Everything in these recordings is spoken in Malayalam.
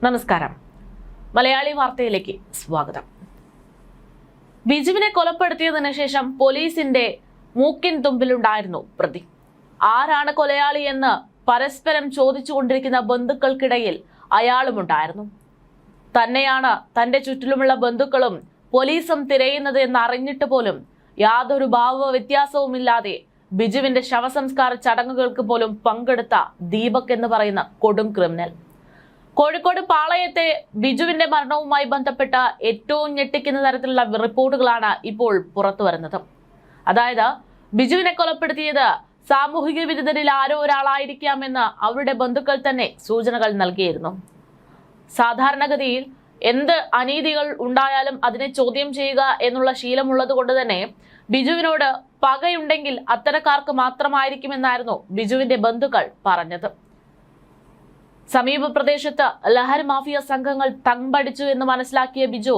നമസ്കാരം. മലയാളി വാർത്തയിലേക്ക് സ്വാഗതം. ബിജുവിനെ കൊലപ്പെടുത്തിയതിനു ശേഷം പോലീസിന്റെ മൂക്കിൻ തുമ്പിലുണ്ടായിരുന്നു പ്രതി. ആരാണ് കൊലയാളി എന്ന് പരസ്പരം ചോദിച്ചുകൊണ്ടിരിക്കുന്ന ബന്ധുക്കൾക്കിടയിൽ അയാളുമുണ്ടായിരുന്നു. തന്നെയാണ് തന്റെ ചുറ്റിലുമുള്ള ബന്ധുക്കളും പോലീസും തിരയുന്നത് എന്നറിഞ്ഞിട്ട് പോലും യാതൊരു ഭാവ വ്യത്യാസവുമില്ലാതെ ബിജുവിന്റെ ശവസംസ്കാര ചടങ്ങുകൾക്ക് പോലും പങ്കെടുത്ത ദീപക് എന്ന് പറയുന്ന കൊടും ക്രിമിനൽ. കോഴിക്കോട് പാളയത്തെ ബിജുവിന്റെ മരണവുമായി ബന്ധപ്പെട്ട ഏറ്റവും ഞെട്ടിക്കുന്ന തരത്തിലുള്ള റിപ്പോർട്ടുകളാണ് ഇപ്പോൾ പുറത്തു വരുന്നത്. അതായത് ബിജുവിനെ കൊലപ്പെടുത്തിയത് സാമൂഹിക വിരുദ്ധരിൽ ആരോ ഒരാളായിരിക്കാമെന്ന് അവരുടെ ബന്ധുക്കൾ തന്നെ സൂചനകൾ നൽകിയിരുന്നു. സാധാരണഗതിയിൽ എന്ത് അനീതികൾ ഉണ്ടായാലും അതിനെ ചോദ്യം ചെയ്യുക എന്നുള്ള ശീലമുള്ളത് കൊണ്ട് തന്നെ ബിജുവിനോട് പകയുണ്ടെങ്കിൽ അത്തരക്കാർക്ക് മാത്രമായിരിക്കുമെന്നായിരുന്നു ബിജുവിന്റെ ബന്ധുക്കൾ പറഞ്ഞത്. സമീപ പ്രദേശത്ത് ലഹരി മാഫിയ സംഘങ്ങൾ തമ്പടിച്ചു എന്ന് മനസ്സിലാക്കിയ ബിജു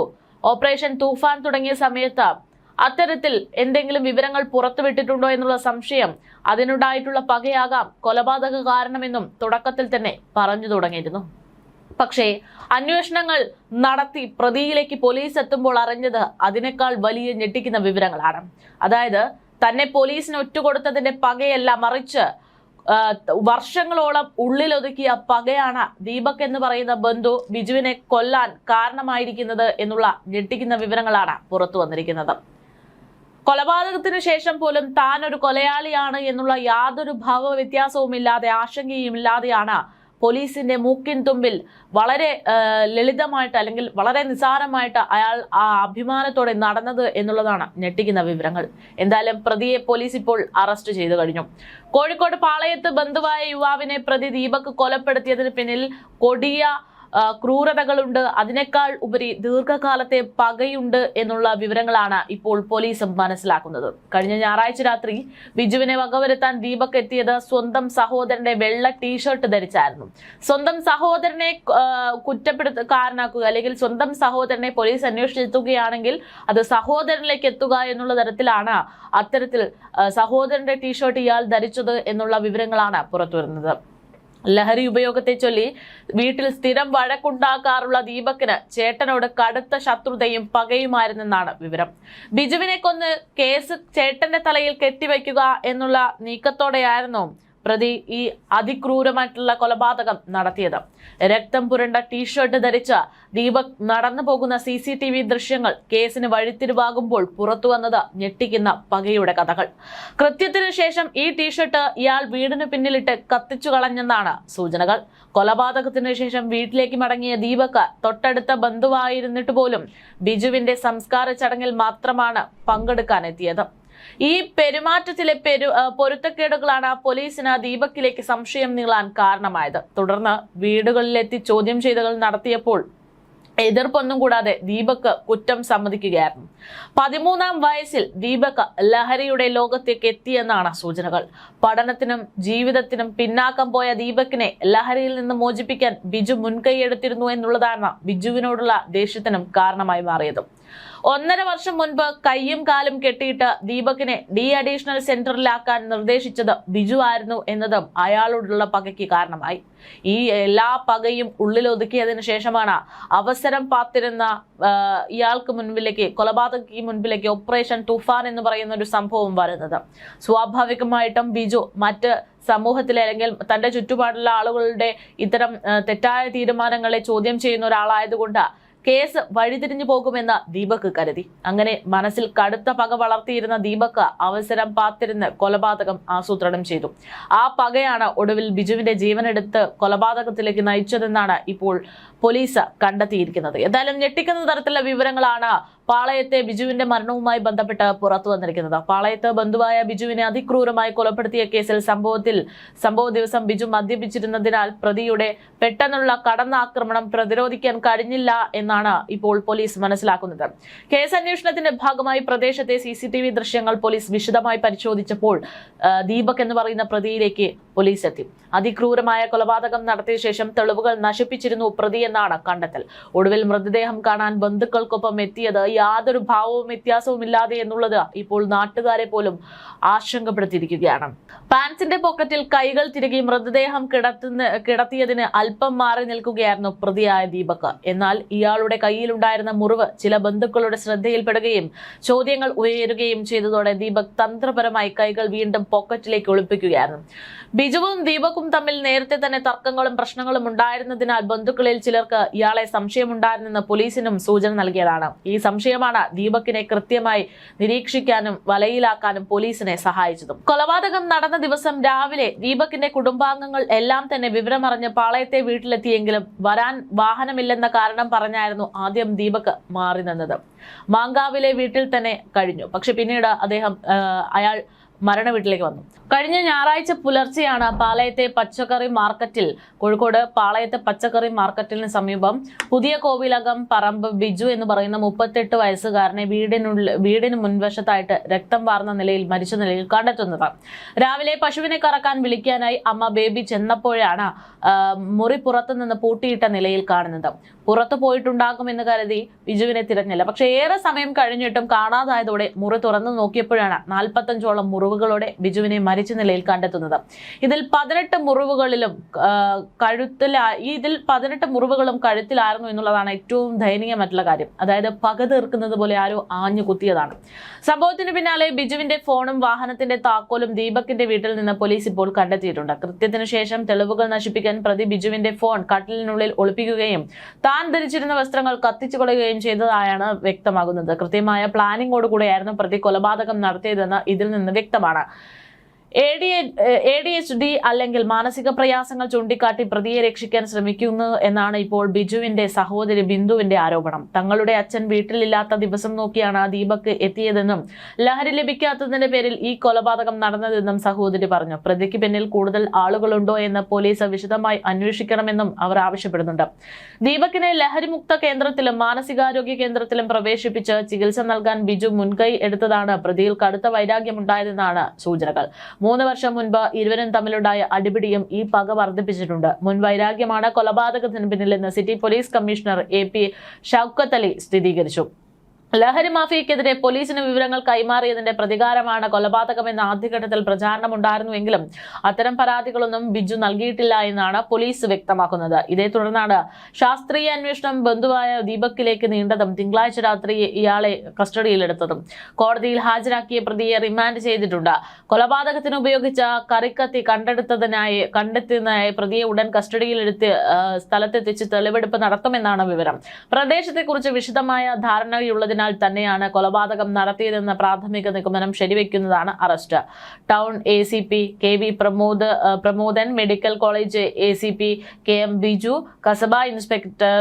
ഓപ്പറേഷൻ തൂഫാൻ തുടങ്ങിയ സമയത്ത് അത്തരത്തിൽ എന്തെങ്കിലും വിവരങ്ങൾ പുറത്തുവിട്ടിട്ടുണ്ടോ എന്നുള്ള സംശയം അതിനുണ്ടായിട്ടുള്ള പകയാകാം കൊലപാതക കാരണമെന്നും തുടക്കത്തിൽ തന്നെ പറഞ്ഞു തുടങ്ങിയിരുന്നു. പക്ഷേ അന്വേഷണങ്ങൾ നടത്തി പ്രതിയിലേക്ക് പോലീസ് എത്തുമ്പോൾ അറിഞ്ഞത് അതിനേക്കാൾ വലിയ ഞെട്ടിക്കുന്ന വിവരങ്ങളാണ്. അതായത് തന്നെ പോലീസിന് ഒറ്റുകൊടുത്തതിന്റെ പകയല്ല, മറിച്ച് വർഷങ്ങളോളം ഉള്ളിലൊതുക്കിയ പകയാണ് ദീപക് എന്ന് പറയുന്ന ബന്ധു ബിജുവിനെ കൊല്ലാൻ കാരണമായിരിക്കുന്നത് എന്നുള്ള ഞെട്ടിക്കുന്ന വിവരങ്ങളാണ് പുറത്തു വന്നിരിക്കുന്നത്. കൊലപാതകത്തിന് ശേഷം പോലും താൻ ഒരു കൊലയാളിയാണ് എന്നുള്ള യാതൊരു ഭാവ വ്യത്യാസവുമില്ലാതെ ആശങ്കയുമില്ലാതെയാണ് പോലീസിന്റെ മൂക്കിൻ തുമ്പിൽ വളരെ ലളിതമായിട്ട് അല്ലെങ്കിൽ വളരെ നിസ്സാരമായിട്ട് അയാൾ ആ അഭിമാനത്തോടെ നടന്നത് എന്നുള്ളതാണ് ഞെട്ടിക്കുന്ന വിവരങ്ങൾ. എന്തായാലും പ്രതിയെ പോലീസ് ഇപ്പോൾ അറസ്റ്റ് ചെയ്തു കഴിഞ്ഞു. കോഴിക്കോട് പാളയത്ത് ബന്ധുവായ യുവാവിനെ പ്രതി ദീപക് കൊലപ്പെടുത്തിയതിന് പിന്നിൽ കൊടിയ ക്രൂരതകളുണ്ട്, അതിനേക്കാൾ ഉപരി ദീർഘകാലത്തെ പകയുണ്ട് എന്നുള്ള വിവരങ്ങളാണ് ഇപ്പോൾ പോലീസും മനസ്സിലാക്കുന്നത്. കഴിഞ്ഞ ഞായറാഴ്ച രാത്രി ബിജുവിനെ വകവരുത്താൻ ദീപക് എത്തിയത് സ്വന്തം സഹോദരന്റെ വെള്ള ടീഷർട്ട് ധരിച്ചായിരുന്നു. സ്വന്തം സഹോദരനെ കുറ്റപ്പെടുത്താനാക്കുക അല്ലെങ്കിൽ സ്വന്തം സഹോദരനെ പോലീസ് അന്വേഷിച്ചെത്തുകയാണെങ്കിൽ അത് സഹോദരനിലേക്ക് എത്തുക എന്നുള്ള തരത്തിലാണ് അത്തരത്തിൽ സഹോദരന്റെ ടീഷർട്ട് ഇയാൾ ധരിച്ചത് എന്നുള്ള വിവരങ്ങളാണ് പുറത്തുവരുന്നത്. ലഹരി ഉപയോഗത്തെ ചൊല്ലി വീട്ടിൽ സ്ഥിരം വഴക്കുണ്ടാക്കാറുള്ള ദീപകിന് ചേട്ടനോട് കടുത്ത ശത്രുതയും പകയുമായിരുന്നെന്നാണ് വിവരം. ബിജുവിനെ കൊന്ന് കേസ് ചേട്ടന്റെ തലയിൽ കെട്ടിവെക്കുക എന്നുള്ള നീക്കത്തോടെയായിരുന്നു പ്രതി ഈ അതിക്രൂരമായിട്ടുള്ള കൊലപാതകം നടത്തിയത്. രക്തം പുരണ്ട ടീഷർട്ട് ധരിച്ച ദീപക് നടന്നു പോകുന്ന CCTV ദൃശ്യങ്ങൾ കേസിന് വഴിത്തിരിവാകുമ്പോൾ പുറത്തു വന്നത് ഞെട്ടിക്കുന്ന പകയുടെ കഥകൾ. കൃത്യത്തിനു ശേഷം ഈ ടീഷർട്ട് ഇയാൾ വീടിന് പിന്നിലിട്ട് കത്തിച്ചു കളഞ്ഞെന്നാണ് സൂചനകൾ. കൊലപാതകത്തിനു ശേഷം വീട്ടിലേക്ക് മടങ്ങിയ ദീപക് തൊട്ടടുത്ത ബന്ധുവായിരുന്നിട്ട് പോലും ബിജുവിന്റെ സംസ്കാര ചടങ്ങിൽ മാത്രമാണ് പങ്കെടുക്കാനെത്തിയത്. ഈ പെരുമാറ്റത്തിലെ പൊരുത്തക്കേടുകളാണ് പോലീസിന് ദീപക്കിലേക്ക് സംശയം നീളാൻ കാരണമായത്. തുടർന്ന് വീടുകളിലെത്തി ചോദ്യം ചെയ്തകൾ നടത്തിയപ്പോൾ എതിർപ്പൊന്നും കൂടാതെ ദീപക് കുറ്റം സമ്മതിക്കുകയായിരുന്നു. 13-ാം വയസ്സിൽ ദീപക് ലഹരിയുടെ ലോകത്തേക്ക് എത്തിയെന്നാണ് സൂചനകൾ. പഠനത്തിനും ജീവിതത്തിനും പിന്നാക്കം പോയ ദീപകിനെ ലഹരിയിൽ നിന്ന് മോചിപ്പിക്കാൻ ബിജു മുൻകൈയെടുത്തിരുന്നു എന്നുള്ളതാണ് ബിജുവിനോടുള്ള ദേഷ്യത്തിനും കാരണമായി മാറിയത്. 1.5 വർഷം മുൻപ് കയ്യും കാലും കെട്ടിയിട്ട് ദീപകിനെ അഡീഷണൽ സെന്ററിലാക്കാൻ നിർദ്ദേശിച്ചത് ബിജു ആയിരുന്നു എന്നതും അയാളോടുള്ള പകയ്ക്ക് കാരണമായി. ഈ എല്ലാ പകയും ഉള്ളിലൊതുക്കിയതിനു ശേഷമാണ് അവസരം പാത്തിരുന്ന ഇയാൾക്ക് മുൻപിലേക്ക്, കൊലപാതകയ്ക്ക് മുൻപിലേക്ക് ഓപ്പറേഷൻ തൂഫാൻ എന്ന് പറയുന്ന ഒരു സംഭവം വരുന്നത്. സ്വാഭാവികമായിട്ടും ബിജു മറ്റ് സമൂഹത്തിലെ അല്ലെങ്കിൽ തന്റെ ചുറ്റുപാടുള്ള ആളുകളുടെ ഇത്തരം തെറ്റായ തീരുമാനങ്ങളെ ചോദ്യം ചെയ്യുന്ന ഒരാളായതുകൊണ്ട് കേസ് വഴിതിരിഞ്ഞു പോകുമെന്ന് ദീപക് കരുതി. അങ്ങനെ മനസ്സിൽ കടുത്ത പക വളർത്തിയിരുന്ന ദീപക് അവസരം പാത്തിരുന്ന് കൊലപാതകം ആസൂത്രണം ചെയ്തു. ആ പകയാണ് ഒടുവിൽ ബിജുവിന്റെ ജീവനെടുത്ത് കൊലപാതകത്തിലേക്ക് നയിച്ചതെന്നാണ് ഇപ്പോൾ പോലീസ് കണ്ടെത്തിയിരിക്കുന്നത്. എന്തായാലും ഞെട്ടിക്കുന്ന തരത്തിലുള്ള വിവരങ്ങളാണ് പാളയത്തെ ബിജുവിന്റെ മരണവുമായി ബന്ധപ്പെട്ട് പുറത്തു വന്നിരിക്കുന്നത്. പാളയത്ത് ബന്ധുവായ ബിജുവിനെ അതിക്രൂരമായി കൊലപ്പെടുത്തിയ കേസിൽ സംഭവ ദിവസം ബിജു മദ്യപിച്ചിരുന്നതിനാൽ പ്രതിയുടെ പെട്ടെന്നുള്ള കടന്നാക്രമണം പ്രതിരോധിക്കാൻ കഴിഞ്ഞില്ല എന്നാണ് ഇപ്പോൾ പോലീസ് മനസ്സിലാക്കുന്നത്. കേസ് അന്വേഷണത്തിന്റെ ഭാഗമായി പ്രദേശത്തെ CCTV ദൃശ്യങ്ങൾ പോലീസ് വിശദമായി പരിശോധിച്ചപ്പോൾ ദീപക് എന്ന് പറയുന്ന പ്രതിയിലേക്ക് പോലീസ് എത്തി. അതിക്രൂരമായ കൊലപാതകം നടത്തിയ ശേഷം തെളിവുകൾ നശിപ്പിച്ചിരുന്നു പ്രതി എന്നാണ് കണ്ടെത്തൽ. ഒടുവിൽ മൃതദേഹം കാണാൻ ബന്ധുക്കൾക്കൊപ്പം എത്തിയത് യാതൊരു ഭാവവും വ്യത്യാസവും ഇല്ലാതെ എന്നുള്ളത് ഇപ്പോൾ നാട്ടുകാരെ പോലും ആശങ്കപ്പെടുത്തിയിരിക്കുകയാണ്. പാൻസിന്റെ പോക്കറ്റിൽ കൈകൾ തിരുകി മൃതദേഹം കിടത്തിയതിന് അല്പം മാറി നിൽക്കുകയായിരുന്നു പ്രതിയായ ദീപക്. എന്നാൽ ഇയാളുടെ കയ്യിലുണ്ടായിരുന്ന മുറിവ് ചില ബന്ധുക്കളുടെ ശ്രദ്ധയിൽപ്പെടുകയും ചോദ്യങ്ങൾ ഉയരുകയും ചെയ്തതോടെ ദീപക് തന്ത്രപരമായി കൈകൾ വീണ്ടും പോക്കറ്റിലേക്ക് ഒളിപ്പിക്കുകയായിരുന്നു. ബിജുവും ദീപകും തമ്മിൽ നേരത്തെ തന്നെ തർക്കങ്ങളും പ്രശ്നങ്ങളും ഉണ്ടായിരുന്നതിനാൽ ബന്ധുക്കളിൽ ചിലർക്ക് ഇയാളെ സംശയമുണ്ടായിരുന്നെന്ന് പോലീസിനും സൂചന നൽകിയതാണ്. ഈ സംശയമാണ് ദീപകിനെ കൃത്യമായി നിരീക്ഷിക്കാനും വലയിലാക്കാനും പോലീസിനെ സഹായിച്ചതും. കൊലപാതകം നടന്ന ദിവസം രാവിലെ ദീപകിന്റെ കുടുംബാംഗങ്ങൾ എല്ലാം തന്നെ വിവരമറിഞ്ഞ് പാളയത്തെ വീട്ടിലെത്തിയെങ്കിലും വരാൻ വാഹനമില്ലെന്ന കാരണം പറഞ്ഞായിരുന്നു ആദ്യം ദീപക് മാറി നിന്നത്. മാങ്കാവിലെ വീട്ടിൽ തന്നെ കഴിഞ്ഞു. പക്ഷെ പിന്നീട് അയാൾ മരണ വീട്ടിലേക്ക് വന്നു. കഴിഞ്ഞ ഞായറാഴ്ച പുലർച്ചെയാണ് കോഴിക്കോട് പാളയത്തെ പച്ചക്കറി മാർക്കറ്റിന് സമീപം പുതിയ കോവിലകം പറമ്പ് ബിജു എന്ന് പറയുന്ന 38 വയസ്സുകാരനെ വീടിന് മുൻവശത്തായിട്ട് രക്തം വാർന്ന നിലയിൽ മരിച്ച നിലയിൽ കണ്ടെത്തുന്നത്. രാവിലെ പശുവിനെ കറക്കാൻ വിളിക്കാനായി അമ്മ ബേബി ചെന്നപ്പോഴാണ് മുറി പുറത്തുനിന്ന് പൂട്ടിയിട്ട നിലയിൽ കാണുന്നത്. പുറത്തു പോയിട്ടുണ്ടാകുമെന്ന് കരുതി ബിജുവിനെ തിരഞ്ഞില്ല. പക്ഷെ ഏറെ സമയം കഴിഞ്ഞിട്ടും കാണാതായതോടെ മുറി തുറന്നു നോക്കിയപ്പോഴാണ് 45ഓളം മുറിവുകളോടെ ബിജുവിനെ മരിച്ച നിലയിൽ കണ്ടെത്തുന്നത്. ഇതിൽ 18 മുറിവുകളും കഴുത്തിലായിരുന്നു എന്നുള്ളതാണ് ഏറ്റവും ദയനീയമായിട്ടുള്ള കാര്യം. അതായത് പക തീർക്കുന്നത് പോലെ ആരോ ആഞ്ഞു കുത്തിയതാണ്. സംഭവത്തിന് പിന്നാലെ ബിജുവിന്റെ ഫോണും വാഹനത്തിന്റെ താക്കോലും ദീപകിന്റെ വീട്ടിൽ നിന്ന് പോലീസ് ഇപ്പോൾ കണ്ടെത്തിയിട്ടുണ്ട്. കൃത്യത്തിന് ശേഷം തെളിവുകൾ നശിപ്പിക്കാൻ പ്രതി ബിജുവിന്റെ ഫോൺ കട്ടിലിനുള്ളിൽ ഒളിപ്പിക്കുകയും താൻ ധരിച്ചിരുന്ന വസ്ത്രങ്ങൾ കത്തിച്ചു കളയുകയും ചെയ്തതായാണ് വ്യക്തമാകുന്നത്. കൃത്യമായ പ്ലാനിങ്ങോടുകൂടെയായിരുന്നു പ്രതി കൊലപാതകം നടത്തിയതെന്ന് ഇതിൽ നിന്ന് വ്യക്തമാണ്. ADHD അല്ലെങ്കിൽ മാനസിക പ്രയാസങ്ങൾ ചൂണ്ടിക്കാട്ടി പ്രതിയെ രക്ഷിക്കാൻ ശ്രമിക്കുന്നു എന്നാണ് ഇപ്പോൾ ബിജുവിന്റെ സഹോദരി ബിന്ദുവിന്റെ ആരോപണം. തങ്ങളുടെ അച്ഛൻ വീട്ടിലില്ലാത്ത ദിവസം നോക്കിയാണ് ദീപക് എത്തിയതെന്നും ലഹരി ലഭിക്കാത്തതിന്റെ പേരിൽ ഈ കൊലപാതകം നടന്നതെന്നും സഹോദരി പറഞ്ഞു. പ്രതിക്ക് പിന്നിൽ കൂടുതൽ ആളുകളുണ്ടോ എന്ന് പോലീസ് വിശദമായി അന്വേഷിക്കണമെന്നും അവർ ആവശ്യപ്പെടുന്നുണ്ട്. ദീപകിനെ ലഹരിമുക്ത കേന്ദ്രത്തിലും മാനസികാരോഗ്യ കേന്ദ്രത്തിലും പ്രവേശിപ്പിച്ച് ചികിത്സ നൽകാൻ ബിജു മുൻകൈ എടുത്തതാണ് പ്രതിയിൽ കടുത്ത വൈരാഗ്യമുണ്ടായതെന്നാണ് സൂചനകൾ. 3 വർഷം മുൻപ് ഇരുവരും തമ്മിലുണ്ടായ അടിപിടിയും ഈ പക വർദ്ധിപ്പിച്ചിട്ടുണ്ട്. മുൻ വൈരാഗ്യമാണ് കൊലപാതകത്തിന് പിന്നിലെന്ന് city police commissioner AP Shoukath Ali സ്ഥിരീകരിച്ചു. ലഹരി മാഫിയക്കെതിരെ പോലീസിന് വിവരങ്ങൾ കൈമാറിയതിന്റെ പ്രതികാരമാണ് കൊലപാതകമെന്ന ആദ്യഘട്ടത്തിൽ പ്രചാരണമുണ്ടായിരുന്നുവെങ്കിലും അത്തരം പരാതികളൊന്നും ബിജു നൽകിയിട്ടില്ല എന്നാണ് പോലീസ് വ്യക്തമാക്കുന്നത്. ഇതേ തുടർന്നാണ് ശാസ്ത്രീയ അന്വേഷണം ബന്ധുവായ ദീപക്കിലേക്ക് നീണ്ടതും തിങ്കളാഴ്ച രാത്രി ഇയാളെ കസ്റ്റഡിയിലെടുത്തതും. കോടതിയിൽ ഹാജരാക്കിയ പ്രതിയെ റിമാൻഡ് ചെയ്തിട്ടുണ്ട്. കൊലപാതകത്തിന് ഉപയോഗിച്ച കറിക്കത്തി കണ്ടെത്തുന്നതിനായി പ്രതിയെ ഉടൻ കസ്റ്റഡിയിലെടുത്ത് സ്ഥലത്തെത്തിച്ച് തെളിവെടുപ്പ് നടത്തുമെന്നാണ് വിവരം. പ്രദേശത്തെക്കുറിച്ച് വിശദമായ ധാരണയുള്ളതിനാൽ തന്നെയാണ് കൊലപാതകം നടത്തിയതെന്ന പ്രാഥമിക നിഗമനം ശരിവെക്കുന്നതാണ് arrest. Town ACP KV Pramodan, medical college ACP KM Biju, Kasaba inspector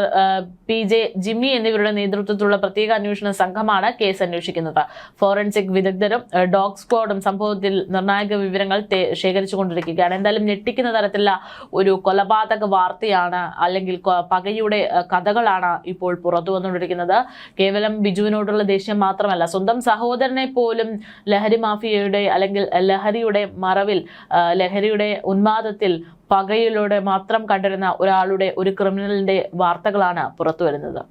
PJ Jimmy എന്നിവരുടെ നേതൃത്വത്തിലുള്ള പ്രത്യേക അന്വേഷണ സംഘമാണ് കേസ് അന്വേഷിക്കുന്നത്. ഫോറൻസിക് വിദഗ്ധരും ഡോഗ് സ്ക്വാഡും സംഭവത്തിൽ നിർണായക വിവരങ്ങൾ ശേഖരിച്ചുകൊണ്ടിരിക്കുകയാണ്. എന്തായാലും ഞെട്ടിക്കുന്ന തരത്തിലുള്ള ഒരു കൊലപാതക വാർത്തയാണ് അല്ലെങ്കിൽ പകയുടെ കഥകളാണ് ഇപ്പോൾ പുറത്തു വന്നുകൊണ്ടിരിക്കുന്നത്. കേവലം ബിജുവിനോടുള്ള ദേഷ്യം മാത്രമല്ല, സ്വന്തം സഹോദരനെ പോലും ലഹരി മാഫിയയുടെ അല്ലെങ്കിൽ ലഹരിയുടെ മറവിൽ ലഹരിയുടെ ഉന്മാദത്തിൽ പകയിലൂടെ മാത്രം കണ്ടിരുന്ന ഒരു ക്രിമിനലിന്റെ വാർത്തകളാണ് പുറത്തു വരുന്നത്.